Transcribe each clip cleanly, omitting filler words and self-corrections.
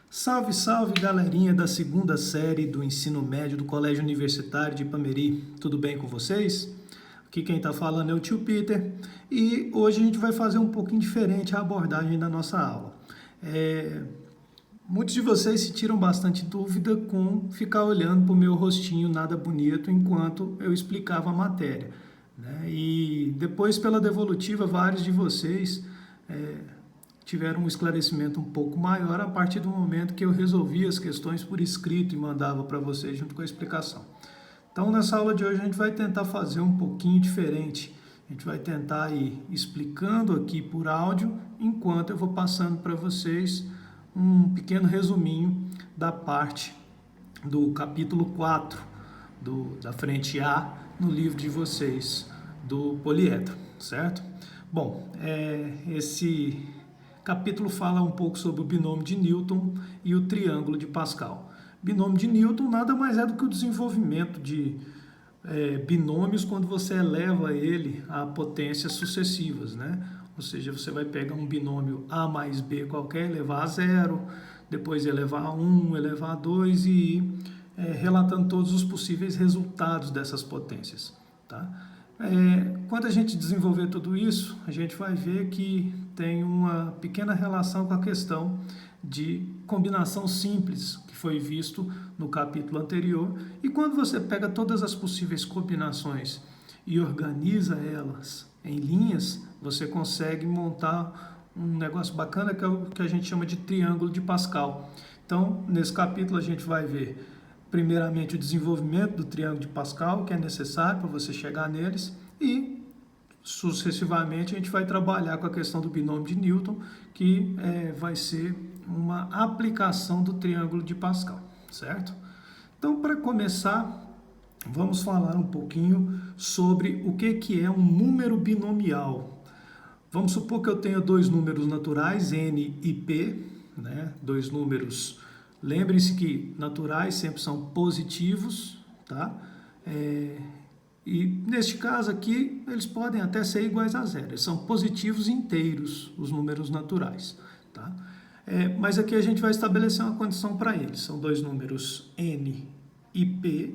Salve, salve, galerinha da segunda série do ensino médio do Colégio Universitário de Ipameri. Tudo bem com vocês? Aqui quem está falando é o tio Peter e hoje a gente vai fazer um pouquinho diferente a abordagem da nossa aula. Muitos de vocês se tiram bastante dúvida com ficar olhando para o meu rostinho nada bonito enquanto eu explicava a matéria, né? E depois, pela devolutiva, vários de vocês tiveram um esclarecimento um pouco maior a partir do momento que eu resolvi as questões por escrito e mandava para vocês junto com a explicação. Então, nessa aula de hoje, a gente vai tentar fazer um pouquinho diferente. A gente vai tentar ir explicando aqui por áudio, enquanto eu vou passando para vocês um pequeno resuminho da parte do capítulo 4 da frente A no livro de vocês, do poliedro, certo? Bom, esse capítulo fala um pouco sobre o binômio de Newton e o triângulo de Pascal. Binômio de Newton nada mais é do que o desenvolvimento de binômios quando você eleva ele a potências sucessivas, né? Ou seja, você vai pegar um binômio A mais B qualquer, elevar a zero, depois elevar a 1, elevar a 2 e ir relatando todos os possíveis resultados dessas potências, tá? Quando a gente desenvolver tudo isso, a gente vai ver que tem uma pequena relação com a questão de combinação simples, que foi visto no capítulo anterior. E quando você pega todas as possíveis combinações e organiza elas em linhas, você consegue montar um negócio bacana que é o que a gente chama de triângulo de Pascal. Então, nesse capítulo a gente vai ver primeiramente o desenvolvimento do triângulo de Pascal, que é necessário para você chegar neles, e sucessivamente a gente vai trabalhar com a questão do binômio de Newton, que vai ser uma aplicação do triângulo de Pascal, certo? Então, para começar, vamos falar um pouquinho sobre o que é um número binomial. Vamos supor que eu tenha dois números naturais, n e p, né? Dois números. Lembrem-se que naturais sempre são positivos, tá? E neste caso aqui, eles podem até ser iguais a zero. Eles são positivos inteiros, os números naturais, tá? Mas aqui a gente vai estabelecer uma condição para eles. São dois números n e p,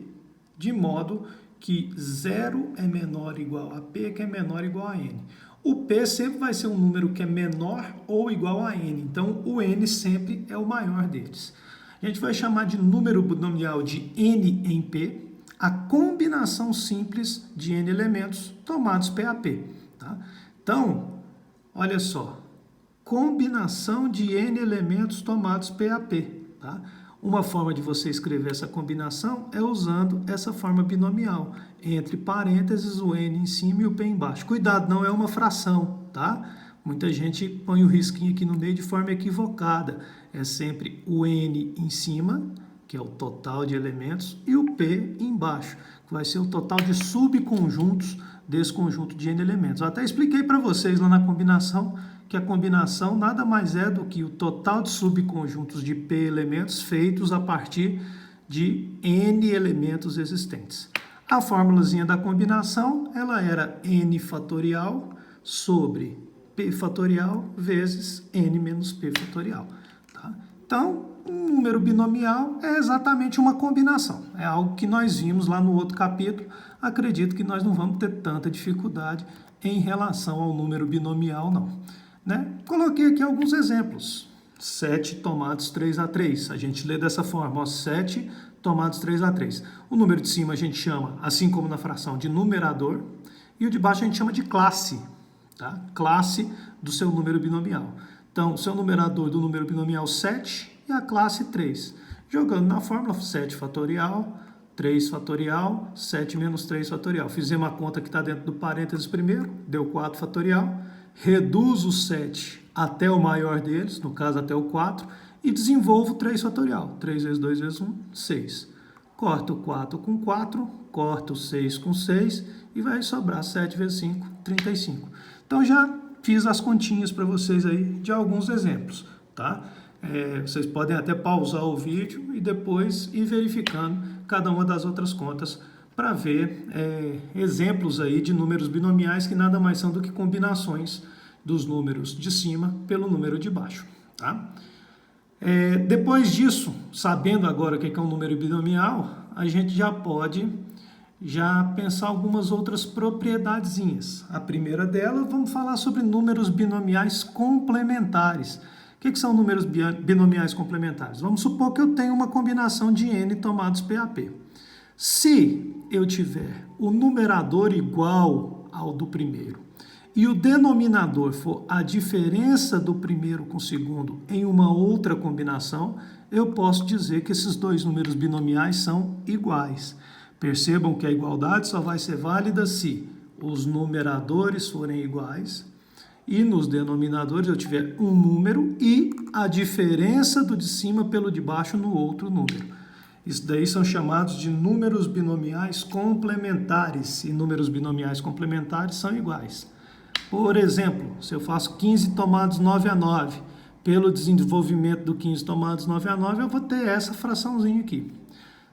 de modo que 0 é menor ou igual a p, que é menor ou igual a n. O p sempre vai ser um número que é menor ou igual a n. Então, o n sempre é o maior deles. A gente vai chamar de número binomial de n em p a combinação simples de n elementos tomados P a P. Tá? Então, olha só, combinação de n elementos tomados P a P. Tá? Uma forma de você escrever essa combinação é usando essa forma binomial, entre parênteses o n em cima e o p embaixo. Cuidado, não é uma fração, tá? Muita gente põe o risquinho aqui no meio de forma equivocada. É sempre o n em cima, que é o total de elementos, e o p embaixo, que vai ser o total de subconjuntos desse conjunto de n elementos. Eu até expliquei para vocês lá na combinação que a combinação nada mais é do que o total de subconjuntos de p elementos feitos a partir de n elementos existentes. A formulazinha da combinação, ela era n fatorial sobre p fatorial vezes n menos p fatorial. Tá? Então, um número binomial é exatamente uma combinação. É algo que nós vimos lá no outro capítulo. Acredito que nós não vamos ter tanta dificuldade em relação ao número binomial, não. Né? Coloquei aqui alguns exemplos. 7 tomados 3 a 3. A gente lê dessa forma, ó, 7 tomados 3 a 3. O número de cima a gente chama, assim como na fração, de numerador. E o de baixo a gente chama de classe. Tá? Classe do seu número binomial. Então, seu numerador do número binomial 7 e a classe 3. Jogando na fórmula 7 fatorial, 3 fatorial, 7 menos 3 fatorial. Fizemos a conta que está dentro do parênteses primeiro, deu 4 fatorial. Reduz o 7 até o maior deles, no caso até o 4, e desenvolvo 3 fatorial. 3 vezes 2 vezes 1, 6. Corta o 4 com 4, corta o 6 com 6 e vai sobrar 7 vezes 5, 35. Então, já fiz as continhas para vocês aí de alguns exemplos, tá? Vocês podem até pausar o vídeo e depois ir verificando cada uma das outras contas para ver exemplos aí de números binomiais que nada mais são do que combinações dos números de cima pelo número de baixo, tá? Depois disso, sabendo agora o que é um número binomial, a gente já pode pensar algumas outras propriedadezinhas. A primeira delas, vamos falar sobre números binomiais complementares. O que são números binomiais complementares? Vamos supor que eu tenho uma combinação de n tomados PAP. Se eu tiver o numerador igual ao do primeiro e o denominador for a diferença do primeiro com o segundo em uma outra combinação, eu posso dizer que esses dois números binomiais são iguais. Percebam que a igualdade só vai ser válida se os numeradores forem iguais e nos denominadores eu tiver um número e a diferença do de cima pelo de baixo no outro número. Isso daí são chamados de números binomiais complementares, e números binomiais complementares são iguais. Por exemplo, se eu faço 15 tomados 9 a 9, pelo desenvolvimento do 15 tomados 9 a 9, eu vou ter essa fraçãozinha aqui.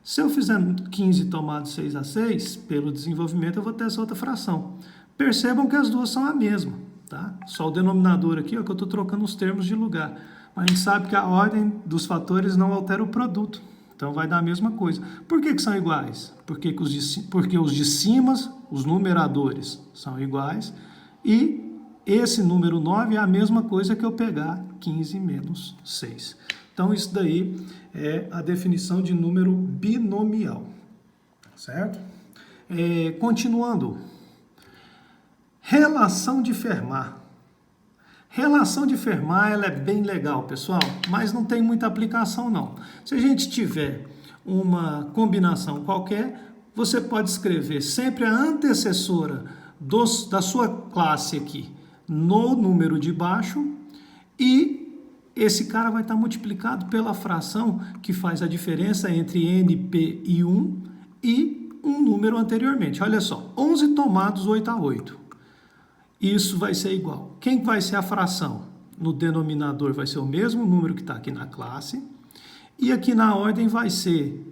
Se eu fizer 15 tomados 6 a 6, pelo desenvolvimento eu vou ter essa outra fração. Percebam que as duas são a mesma, tá? Só o denominador aqui, ó, que eu estou trocando os termos de lugar. Mas a gente sabe que a ordem dos fatores não altera o produto. Então vai dar a mesma coisa. Por que são iguais? Porque os de cima, os numeradores, são iguais. E esse número 9 é a mesma coisa que eu pegar 15 menos 6. Então isso daí é a definição de número binomial. Certo? Continuando. Relação de Fermat. Relação de Fermat ela é bem legal, pessoal, mas não tem muita aplicação não. Se a gente tiver uma combinação qualquer, você pode escrever sempre a antecessora da sua classe aqui no número de baixo e esse cara vai estar multiplicado pela fração que faz a diferença entre NP e 1 e um número anteriormente. Olha só, 11 tomados 8 a 8. Isso vai ser igual. Quem vai ser a fração? No denominador vai ser o mesmo número que está aqui na classe. E aqui na ordem vai ser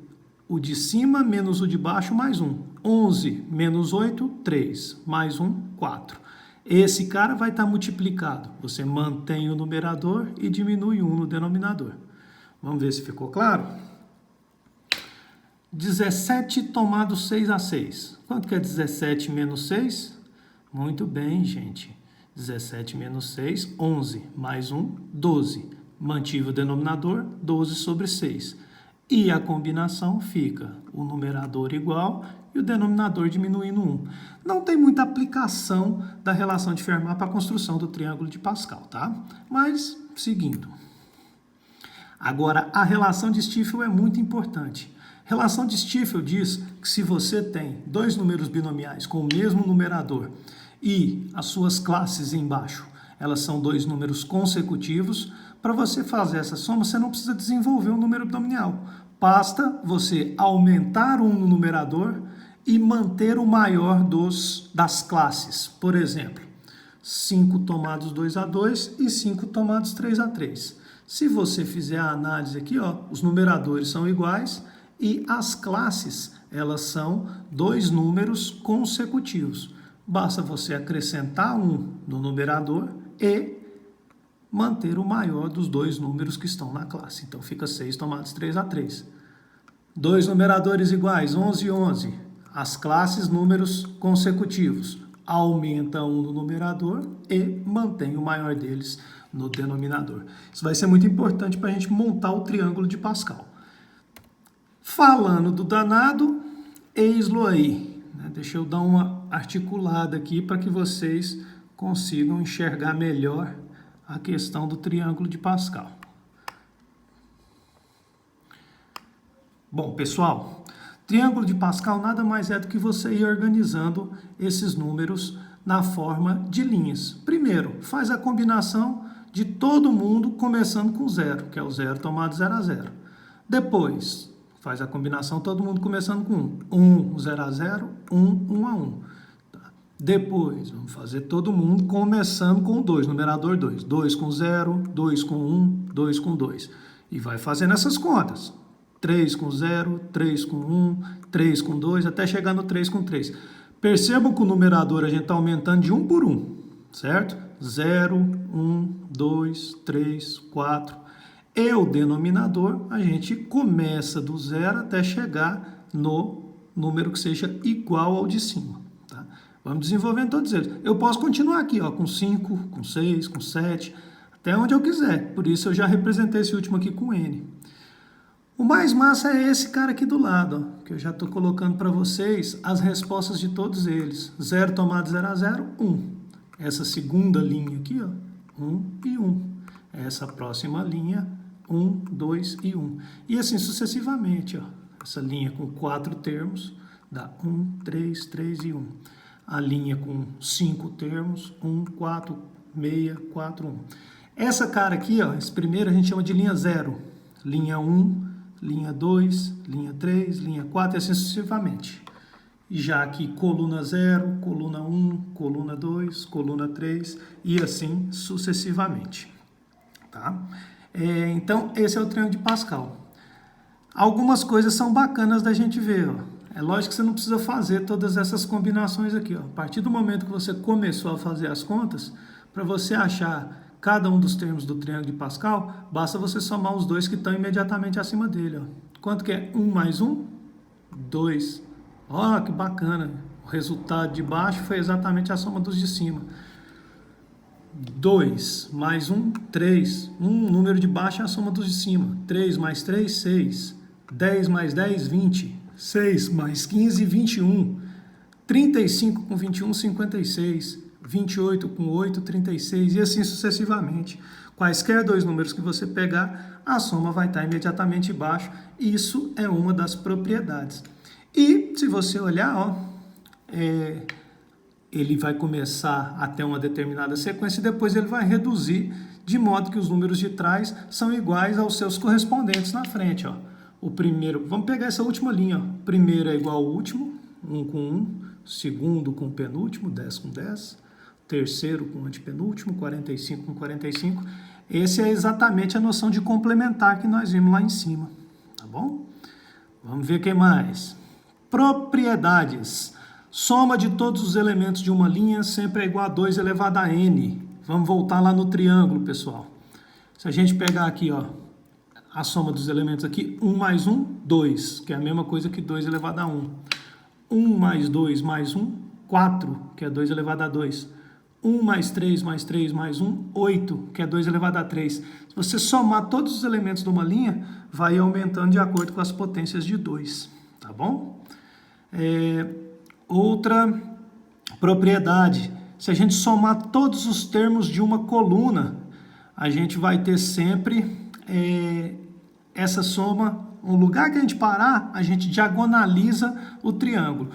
o de cima menos o de baixo mais 1. 11 menos 8, 3. Mais 1, 4. Esse cara vai estar multiplicado. Você mantém o numerador e diminui 1 no denominador. Vamos ver se ficou claro? 17 tomado 6 a 6. Quanto que é 17 menos 6? Muito bem, gente. 17 menos 6, 11. Mais 1, 12. Mantive o denominador, 12 sobre 6. E a combinação fica o numerador igual e o denominador diminuindo 1. Não tem muita aplicação da relação de Fermat para a construção do triângulo de Pascal, tá? Mas, seguindo. Agora, a relação de Stiefel é muito importante. Relação de Stiefel diz que se você tem dois números binomiais com o mesmo numerador e as suas classes embaixo, elas são dois números consecutivos, para você fazer essa soma, você não precisa desenvolver um número binomial. Basta você aumentar um no numerador e manter o maior das classes. Por exemplo, 5 tomados 2 a 2 e 5 tomados 3 a 3. Se você fizer a análise aqui, ó, os numeradores são iguais e as classes, elas são dois números consecutivos. Basta você acrescentar um no numerador e manter o maior dos dois números que estão na classe. Então, fica 6 tomados 3 a 3. Dois numeradores iguais, 11 e 11. As classes, números consecutivos. Aumenta um no numerador e mantém o maior deles no denominador. Isso vai ser muito importante para a gente montar o triângulo de Pascal. Falando do danado, eis-lo aí. Deixa eu dar uma articulada aqui para que vocês consigam enxergar melhor a questão do triângulo de Pascal. Bom, pessoal, triângulo de Pascal nada mais é do que você ir organizando esses números na forma de linhas. Primeiro, faz a combinação de todo mundo começando com 0, que é o 0 tomado 0 a 0. Depois, faz a combinação todo mundo começando com 1. 1, 0 a 0, 1, 1 a 1. Depois, vamos fazer todo mundo começando com 2, numerador 2. 2 com 0, 2 com 1, 2 com 2. E vai fazendo essas contas. 3 com 0, 3 com 1, 3 com 2, até chegar no 3 com 3. Percebam que o numerador a gente está aumentando de 1 por 1, certo? 0, 1, 2, 3, 4. E o denominador, a gente começa do zero até chegar no número que seja igual ao de cima. Tá? Vamos desenvolvendo todos eles. Eu posso continuar aqui, ó, com 5, com 6, com 7, até onde eu quiser. Por isso eu já representei esse último aqui com N. O mais massa é esse cara aqui do lado, ó, que eu já estou colocando para vocês as respostas de todos eles. 0 tomado 0 a 0, 1. Essa segunda linha aqui, ó, 1 e 1. Essa próxima linha, 1, 2 e 1. E assim sucessivamente, ó. Essa linha com 4 termos dá 1, 3, 3 e 1. A linha com 5 termos, 1, 4, 6, 4, 1. Essa cara aqui, ó, esse primeiro a gente chama de linha 0. Linha 1, linha 2, linha 3, linha 4 e assim sucessivamente. Já aqui coluna 0, coluna 1, coluna 2, coluna 3 e assim sucessivamente. Tá? Então, esse é o triângulo de Pascal. Algumas coisas são bacanas da gente ver. Ó. É lógico que você não precisa fazer todas essas combinações aqui. Ó. A partir do momento que você começou a fazer as contas, para você achar cada um dos termos do triângulo de Pascal, basta você somar os dois que estão imediatamente acima dele. Ó. Quanto que é 1 mais 1? 2. Ó, que bacana. O resultado de baixo foi exatamente a soma dos de cima. 2 mais 1, 3. Número de baixo é a soma dos de cima. 3 mais 3, 6. 10 mais 10, 20. 6 mais 15, 21. 35 com 21, 56. 28 com 8, 36. E assim sucessivamente. Quaisquer dois números que você pegar, a soma vai estar imediatamente embaixo. Isso é uma das propriedades. E se você olhar, ó, ele vai começar até uma determinada sequência e depois ele vai reduzir de modo que os números de trás são iguais aos seus correspondentes na frente. Ó. O primeiro, vamos pegar essa última linha. Ó. O primeiro é igual ao último, 1 com 1. Segundo com o penúltimo, 10 com 10. Terceiro com o antepenúltimo, 45 com 45. Essa é exatamente a noção de complementar que nós vimos lá em cima. Tá bom? Vamos ver o que mais. Propriedades. Soma de todos os elementos de uma linha sempre é igual a 2 elevado a n. Vamos voltar lá no triângulo, pessoal. Se a gente pegar aqui, ó, a soma dos elementos aqui, 1 mais 1, 2, que é a mesma coisa que 2 elevado a 1. 1 mais 2 mais 1, 4, que é 2 elevado a 2. 1 mais 3 mais 3 mais 1, 8, que é 2 elevado a 3. Se você somar todos os elementos de uma linha, vai aumentando de acordo com as potências de 2. Tá bom? Outra propriedade. Se a gente somar todos os termos de uma coluna, a gente vai ter sempre essa soma. No lugar que a gente parar, a gente diagonaliza o triângulo.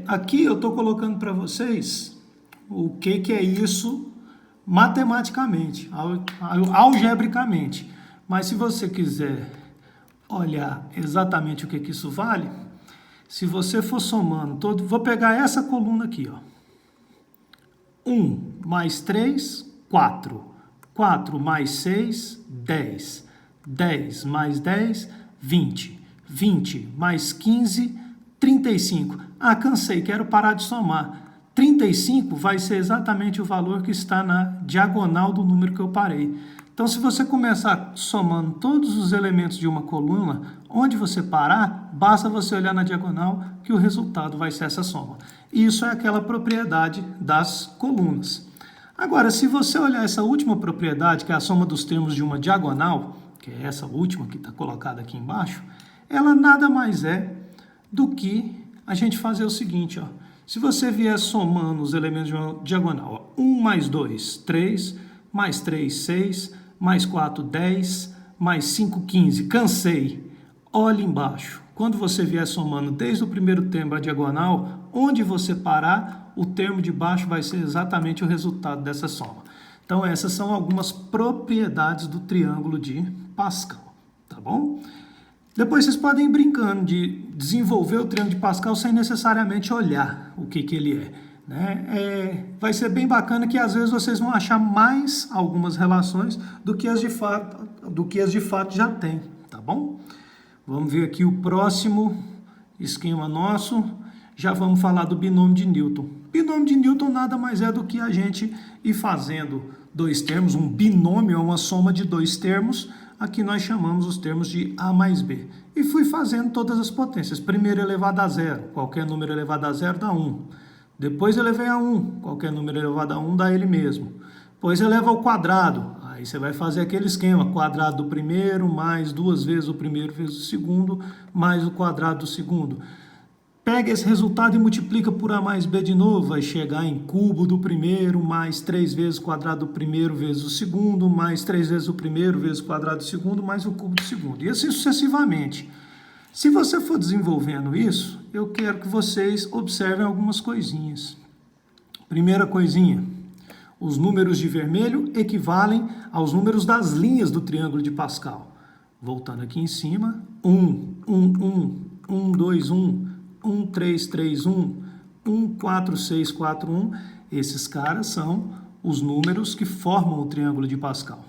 Aqui eu estou colocando para vocês o que é isso matematicamente, algebricamente. Mas se você quiser olhar exatamente o que isso vale, se você for somando, vou pegar essa coluna aqui, ó. 1 mais 3, 4. 4 mais 6, 10. 10 mais 10, 20. 20 mais 15, 35. Ah, cansei, quero parar de somar. 35 vai ser exatamente o valor que está na diagonal do número que eu parei. Então, se você começar somando todos os elementos de uma coluna, onde você parar, basta você olhar na diagonal que o resultado vai ser essa soma. Isso é aquela propriedade das colunas. Agora, se você olhar essa última propriedade, que é a soma dos termos de uma diagonal, que é essa última que está colocada aqui embaixo, ela nada mais é do que a gente fazer o seguinte, ó. Se você vier somando os elementos de uma diagonal, ó, 1 mais 2, 3, mais 3, 6, mais 4, 10, mais 5, 15. Cansei. Olha embaixo. Quando você vier somando desde o primeiro termo à diagonal, onde você parar, o termo de baixo vai ser exatamente o resultado dessa soma. Então, essas são algumas propriedades do triângulo de Pascal. Tá bom? Depois vocês podem ir brincando de desenvolver o triângulo de Pascal sem necessariamente olhar o que ele é. Né? Vai ser bem bacana que às vezes vocês vão achar mais algumas relações do que as de fato já tem, tá bom? Vamos ver aqui o próximo esquema nosso. Já vamos falar do binômio de Newton. Binômio de Newton nada mais é do que a gente ir fazendo dois termos. Um binômio é uma soma de dois termos, aqui nós chamamos os termos de A mais B. E fui fazendo todas as potências. Primeiro elevado a zero, qualquer número elevado a zero dá 1. Depois elevei a 1, qualquer número elevado a 1 dá ele mesmo. Depois eleva ao quadrado, aí você vai fazer aquele esquema, quadrado do primeiro mais 2 vezes o primeiro vezes o segundo, mais o quadrado do segundo. Pega esse resultado e multiplica por A mais B de novo, vai chegar em cubo do primeiro, mais 3 vezes o quadrado do primeiro vezes o segundo, mais 3 vezes o primeiro vezes o quadrado do segundo, mais o cubo do segundo. E assim sucessivamente. Se você for desenvolvendo isso, eu quero que vocês observem algumas coisinhas. Primeira coisinha, os números de vermelho equivalem aos números das linhas do triângulo de Pascal. Voltando aqui em cima, 1, 1, 1, 1, 2, 1, 1, 3, 3, 1, 1, 4, 6, 4, 1. Esses caras são os números que formam o triângulo de Pascal.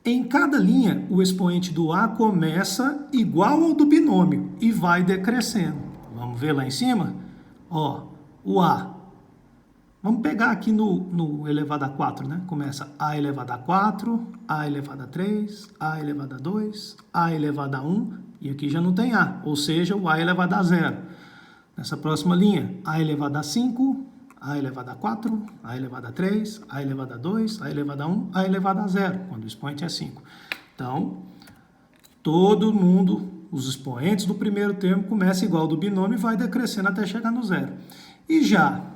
Em cada linha, o expoente do A começa igual ao do binômio e vai decrescendo. Vamos ver lá em cima? Ó, o A. Vamos pegar aqui no elevado a 4, né? Começa A elevado a 4, A elevado a 3, A elevado a 2, A elevado a 1, e aqui já não tem A, ou seja, o A elevado a 0. Nessa próxima linha, A elevado a 5, A elevado a 4, A elevado a 3, A elevado a 2, A elevado a 1, A elevado a 0, quando o expoente é 5. Então, todo mundo, os expoentes do primeiro termo começa igual ao do binômio e vai decrescendo até chegar no 0. E já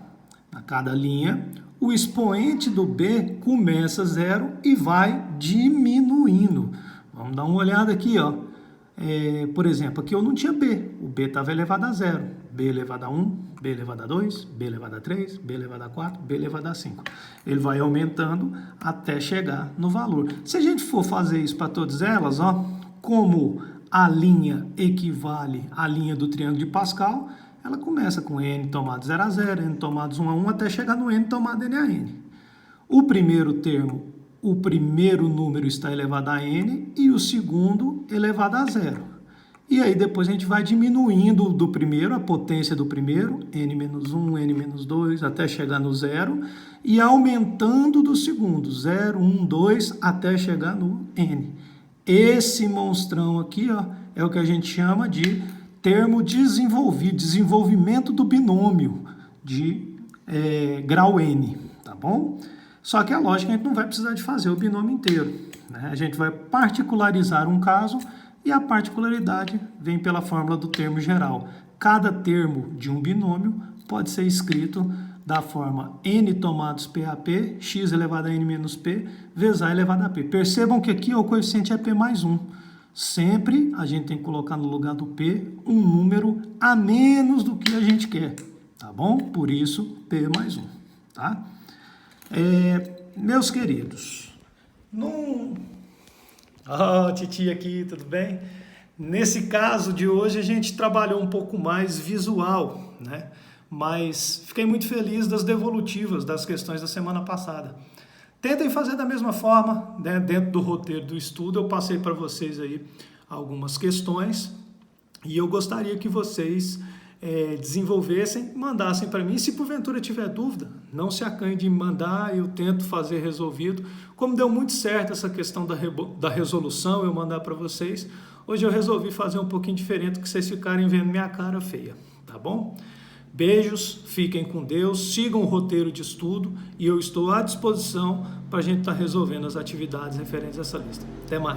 a cada linha, o expoente do B começa 0 e vai diminuindo. Vamos dar uma olhada aqui, ó. Por exemplo, aqui eu não tinha B. O B estava elevado a 0. B elevado a 1, B elevado a 2, B elevado a 3, B elevado a 4, B elevado a 5. Ele vai aumentando até chegar no valor. Se a gente for fazer isso para todas elas, ó, como a linha equivale à linha do triângulo de Pascal, ela começa com n tomado 0 a 0, n tomados 1 a 1, até chegar no n tomado n a n. O primeiro termo, o primeiro número está elevado a n e o segundo elevado a 0. E aí depois a gente vai diminuindo do primeiro, a potência do primeiro, n menos 1, n menos 2, até chegar no 0, e aumentando do segundo, 0, 1, 2, até chegar no n. Esse monstrão aqui, ó, é o que a gente chama de termo desenvolvido, desenvolvimento do binômio de grau n, tá bom? Só que é lógico que a gente não vai precisar de fazer o binômio inteiro, né? A gente vai particularizar um caso e a particularidade vem pela fórmula do termo geral. Cada termo de um binômio pode ser escrito da forma n tomados PAP, x elevado a n menos p, vezes a elevado a p. Percebam que aqui o coeficiente é p mais 1. Sempre a gente tem que colocar no lugar do P um número a menos do que a gente quer, tá bom? Por isso, P mais 1, tá? Meus queridos, titia aqui, tudo bem? Nesse caso de hoje a gente trabalhou um pouco mais visual, né? Mas fiquei muito feliz das devolutivas das questões da semana passada. Tentem fazer da mesma forma, né? Dentro do roteiro do estudo eu passei para vocês aí algumas questões e eu gostaria que vocês desenvolvessem, mandassem para mim. Se porventura tiver dúvida, não se acanhe de me mandar, eu tento fazer resolvido. Como deu muito certo essa questão da resolução, eu mandar para vocês, hoje eu resolvi fazer um pouquinho diferente, que vocês ficarem vendo minha cara feia, tá bom? Beijos, fiquem com Deus, sigam o roteiro de estudo e eu estou à disposição para a gente estar resolvendo as atividades referentes a essa lista. Até mais.